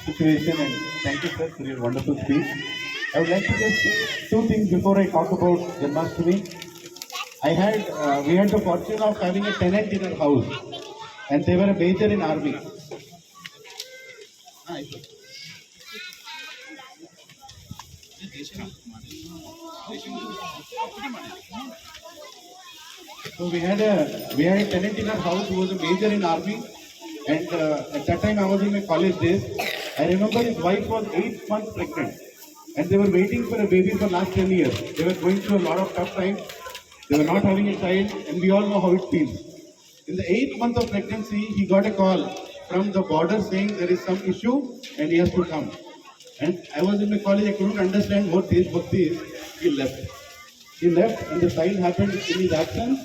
situation, and thank you, sir, for your wonderful speech. I would like to just say two things before I talk about Janmastami. We had the fortune of having a tenant in our house, and they were a major in army. So we had a tenant in our house who was a major in army, and at that time I was in my college days. I remember his wife was 8 months pregnant, and they were waiting for a baby for last 10 years. They were going through a lot of tough times. They were not having a child, and we all know how it feels. In the 8th month of pregnancy, he got a call from the border saying there is some issue and he has to come. And I was in my college, I couldn't understand what this bhakti is. He left. He left, and the child happened in his absence,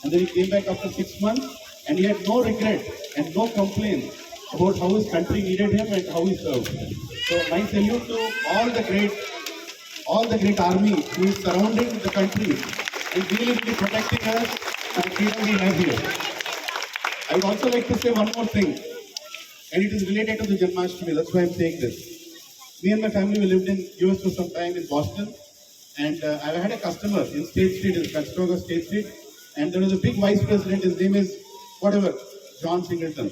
and then he came back after 6 months, and he had no regret and no complaint about how his country needed him and how he served. So my salute to all the great army who is surrounding the country and really protecting us and freedom we have here. I would also like to say one more thing, and it is related to the Janmashtami. That's why I'm saying this. Me and my family, we lived in US for some time in Boston, and I had a customer in State Street, in Customer State Street, and there was a big vice president. His name is whatever, John Singleton.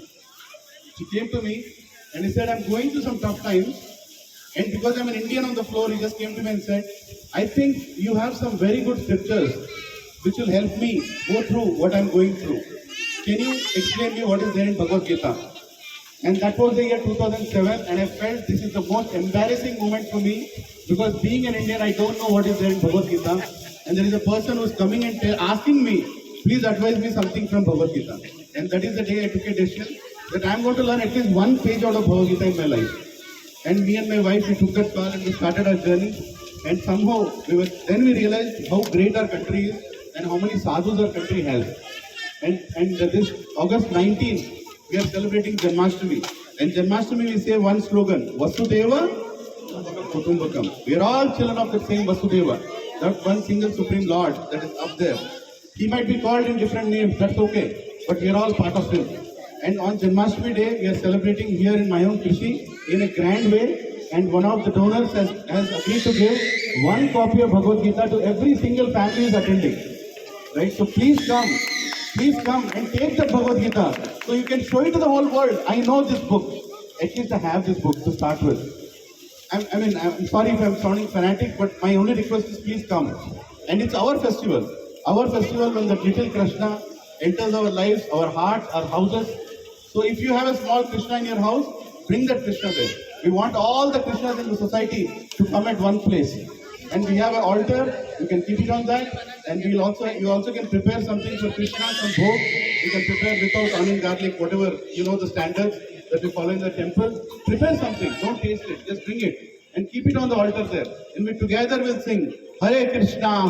He came to me and he said, I'm going through some tough times, and because I'm an Indian on the floor, he just came to me and said, I think you have some very good scriptures which will help me go through what I'm going through. Can you explain me what is there in Bhagavad Gita? And that was the year 2007, and I felt this is the most embarrassing moment for me, because being an Indian, I don't know what is there in Bhagavad Gita, and there is a person who is coming and asking me, please advise me something from Bhagavad Gita. And that is the day I took a decision that I am going to learn at least one page out of Bhagavad Gita in my life. And me and my wife, we took that call and we started our journey. And somehow, then we realized how great our country is and how many sadhus our country has. And this August 19th, we are celebrating Janmashtami. And Janmashtami, we say one slogan, Vasudeva Kutumbakam. We are all children of the same Vasudeva, that one single Supreme Lord that is up there. He might be called in different names, that's okay, but we are all part of him. And on Janmashtami Day, we are celebrating here in my own Krishe in a grand way. And one of the donors has agreed to give one copy of Bhagavad Gita to every single family who is attending. Right? So please come and take the Bhagavad Gita so you can show it to the whole world. I know this book. At least I have this book to start with. I'm sorry if I'm sounding fanatic, but my only request is please come. And it's our festival. Our festival when the little Krishna enters our lives, our hearts, our houses. So if you have a small Krishna in your house, bring that Krishna there. We want all the Krishnas in the society to come at one place. And we have an altar, you can keep it on that. And you also can prepare something for Krishna, some bhog. You can prepare without onion, garlic, whatever, the standards that we follow in the temple. Prepare something, don't taste it, just bring it. And keep it on the altar there. And we together will sing, Hare Krishna,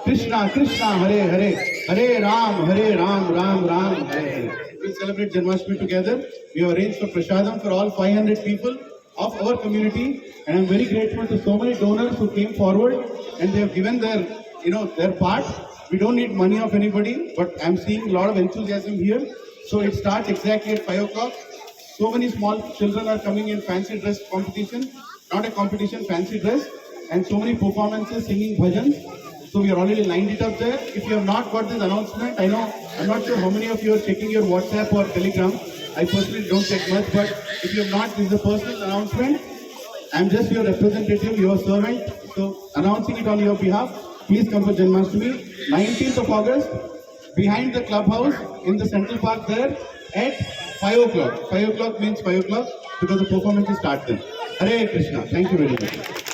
Krishna Krishna, Hare Hare, Hare Ram, Ram Ram, Hare Hare. We'll celebrate Janmashtami together. We have arranged for prasadam for all 500 people of our community, and I'm very grateful to so many donors who came forward and they have given their part. We don't need money of anybody, but I'm seeing a lot of enthusiasm here. So it starts exactly at 5 o'clock. So many small children are coming in fancy dress competition, not a competition, fancy dress, and so many performances, singing bhajans. So we are already lined it up there. If you have not got this announcement, I'm not sure how many of you are checking your WhatsApp or Telegram. I personally don't check much, but if you have not, this is a personal announcement. I'm just your representative, your servant. So announcing it on your behalf, please come for Janmashtami, 19th of August, behind the clubhouse in the Central Park there at 5 o'clock. 5 o'clock means 5 o'clock because the performance will start then. Hare Krishna. Thank you very much.